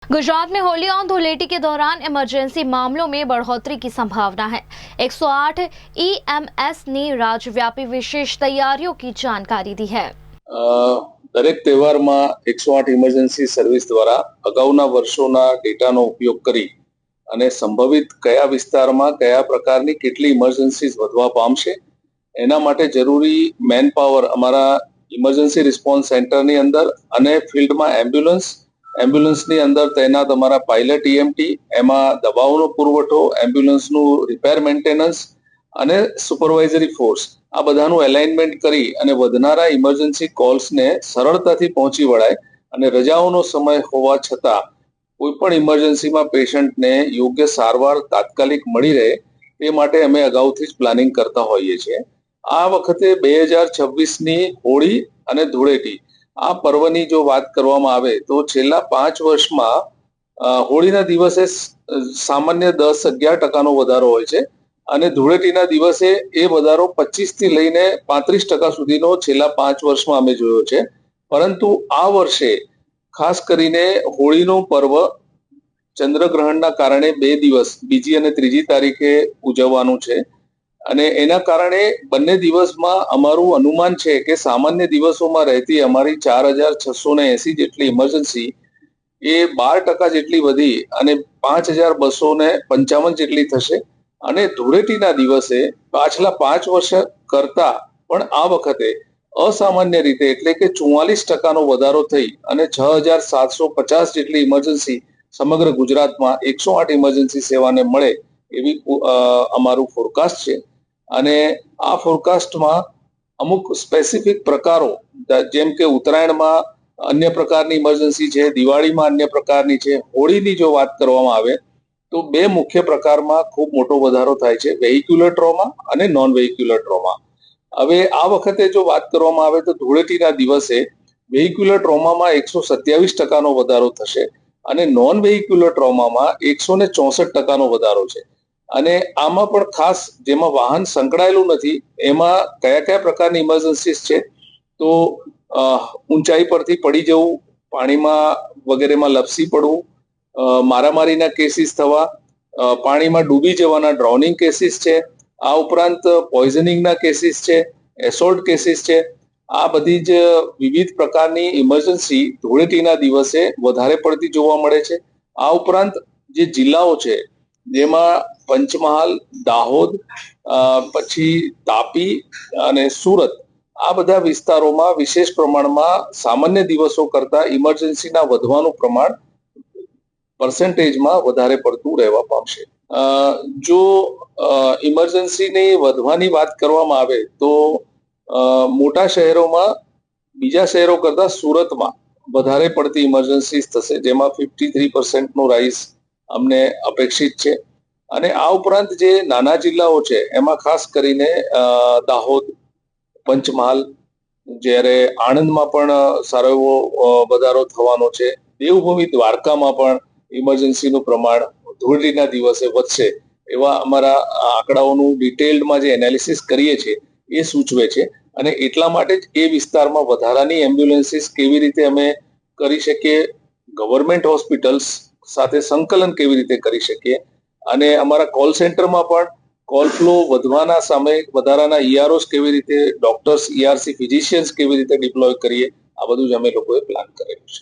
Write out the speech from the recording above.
गुजरात में होली और धुलेटी के दौरान इमरजेंसी मामलों में बढ़ोतरी की संभावना है। 108 ईएमएस ने राज्यव्यापी विशेष तैयारियों की जानकारी दी है। દરેક તહેવારમાં 108 ઇમરજન્સી સર્વિસ દ્વારા અગાઉના વર્ષોના ડેટાનો ઉપયોગ કરી અને સંભવિત કયા વિસ્તારમાં કયા પ્રકારની કેટલી ઇમરજન્સીઝ વધવા પામશે એના માટે જરૂરી મેન પાવર અમારા ઇમરજન્સી રિસ્પોન્સ સેન્ટરની અંદર અને ફિલ્ડમાં એમ્બ્યુલન્સની અંદર તૈનાત અમારા પાયલટ ઈએમટી, એમાં દવાઓનો પુરવઠો, એમ્બ્યુલન્સનું રિપેર મેન્ટેનન્સ અને સુપરવાઇઝરી ફોર્સ, આ બધાનું એલાઇનમેન્ટ કરી અને વધનારા ઇમરજન્સી કોલ્સને સરળતાથી પહોંચી વળાય અને રજાઓનો સમય હોવા છતાં કોઈ પણ ઇમરજન્સીમાં પેશન્ટને યોગ્ય સારવાર તાત્કાલિક મળી રહે તે માટે અમે અગાઉથી જ પ્લાનિંગ કરતા હોઈએ છીએ. આ વખતે 2026ની હોળી અને ધૂળેટી આ પર્વની જો વાત કરવામાં આવે તો છેલ્લા 5 વર્ષમાં હોળીના દિવસે સામાન્ય 10-11% વધારો હોય છે અને ધૂળેટીના દિવસે એ વધારો 25 થી લઈને 35% સુધીનો છેલ્લા 5 વર્ષમાં અમે જોયો છે. પરંતુ આ વર્ષે ખાસ કરીને હોળીનું પર્વ ચંદ્રગ્રહણના કારણે 2 દિવસ બીજી અને ત્રીજી તારીખે ઉજવવાનું છે અને એના કારણે બંને દિવસમાં અમારું અનુમાન છે કે સામાન્ય દિવસોમાં રહેતી અમારી 4680 જેટલી ઇમરજન્સી એ 12% જેટલી વધી અને 5255 જેટલી થશે અને ધૂળેટીના દિવસે પાછલા 5 વર્ષ કરતા પણ આ વખતે અસામાન્ય રીતે એટલે કે 44%નો વધારો થઈ અને 6750 જેટલી ઇમરજન્સી સમગ્ર ગુજરાતમાં 108 ઇમરજન્સી સેવાને મળે એવી અમારું ફોરકાસ્ટ છે. અને આ ફોરકાસ્ટમાં અમુક સ્પેસિફિક પ્રકારો જેમ કે ઉત્તરાયણમાં અન્ય પ્રકારની ઇમરજન્સી છે, દિવાળીમાં અન્ય પ્રકારની છે, હોળીની જો વાત કરવામાં આવે તો 2 મુખ્ય પ્રકારમાં ખૂબ મોટો વધારો થાય છે, વેહિક્યુલર ટ્રોમા અને નોન વેહિક્યુલર ટ્રોમા. હવે આ વખતે જો વાત કરવામાં આવે તો ધૂળેટીના દિવસે વેહિક્યુલર ટ્રોમામાં 127%નો વધારો થશે અને નોન વેહિક્યુલર ટ્રોમામાં 164%નો વધારો છે. અને આમાં પણ ખાસ જેમાં વાહન સંકળાયેલું નથી એમાં કયા કયા પ્રકારની ઇમરજન્સીસ છે તો ઊંચાઈ પરથી પડી જવું, પાણીમાં વગેરેમાં લપસી પડવું, મારામારીના કેસીસ થવા, પાણીમાં ડૂબી જવાના ડ્રોનિંગ કેસીસ છે, આ ઉપરાંત પોઈઝનિંગના કેસીસ છે, એસોલ્ટ કેસીસ છે. આ બધી જ વિવિધ પ્રકારની ઇમરજન્સી ધૂળેટીના દિવસે વધારે પડતી જોવા મળે છે. આ ઉપરાંત જે જિલ્લાઓ છે જેમાં પંચમહાલ, દાહોદ, પછી તાપી અને સુરત, આ બધા વિસ્તારોમાં વિશેષ પ્રમાણમાં સામાન્ય દિવસો કરતા ઇમરજન્સીના વધવાનું પ્રમાણ પર્સન્ટેજમાં વધારે પડતું રહેવા પામશે. જો ઇમરજન્સીની વધવાની વાત કરવામાં આવે તો મોટા શહેરોમાં બીજા શહેરો કરતા સુરતમાં વધારે પડતી ઇમરજન્સીસ થશે, જેમાં 53%નો રાઇઝ અમને અપેક્ષિત છે. અને આ ઉપરાંત જે નાના જિલ્લાઓ છે એમાં ખાસ કરીને દાહોદ, પંચમહાલ, જ્યારે આણંદમાં પણ સારો એવો વધારો થવાનો છે, દેવભૂમિ દ્વારકામાં પણ ઇમરજન્સીનું પ્રમાણ ધૂળેટીના દિવસે વધશે એવા અમારા આંકડાઓનું ડિટેલ્ડમાં જે એનાલિસિસ કરીએ છીએ એ સૂચવે છે. અને એટલા માટે જ એ વિસ્તારમાં વધારાની એમ્બ્યુલન્સીસ કેવી રીતે અમે કરી શકીએ, ગવર્મેન્ટ હોસ્પિટલ્સ સાથે સંકલન કેવી રીતે કરી શકીએ અને અમારા કોલ સેન્ટરમાં પણ કોલ ફ્લો વધવાના સામે વધારાના ઈઆરઓસ કેવી રીતે, ડોક્ટર્સ, ઈઆરસી ફિઝિશિયન્સ કેવી રીતે ડિપ્લોય કરીએ, આ બધું જ અમે લોકોએ પ્લાન કરેલું છે.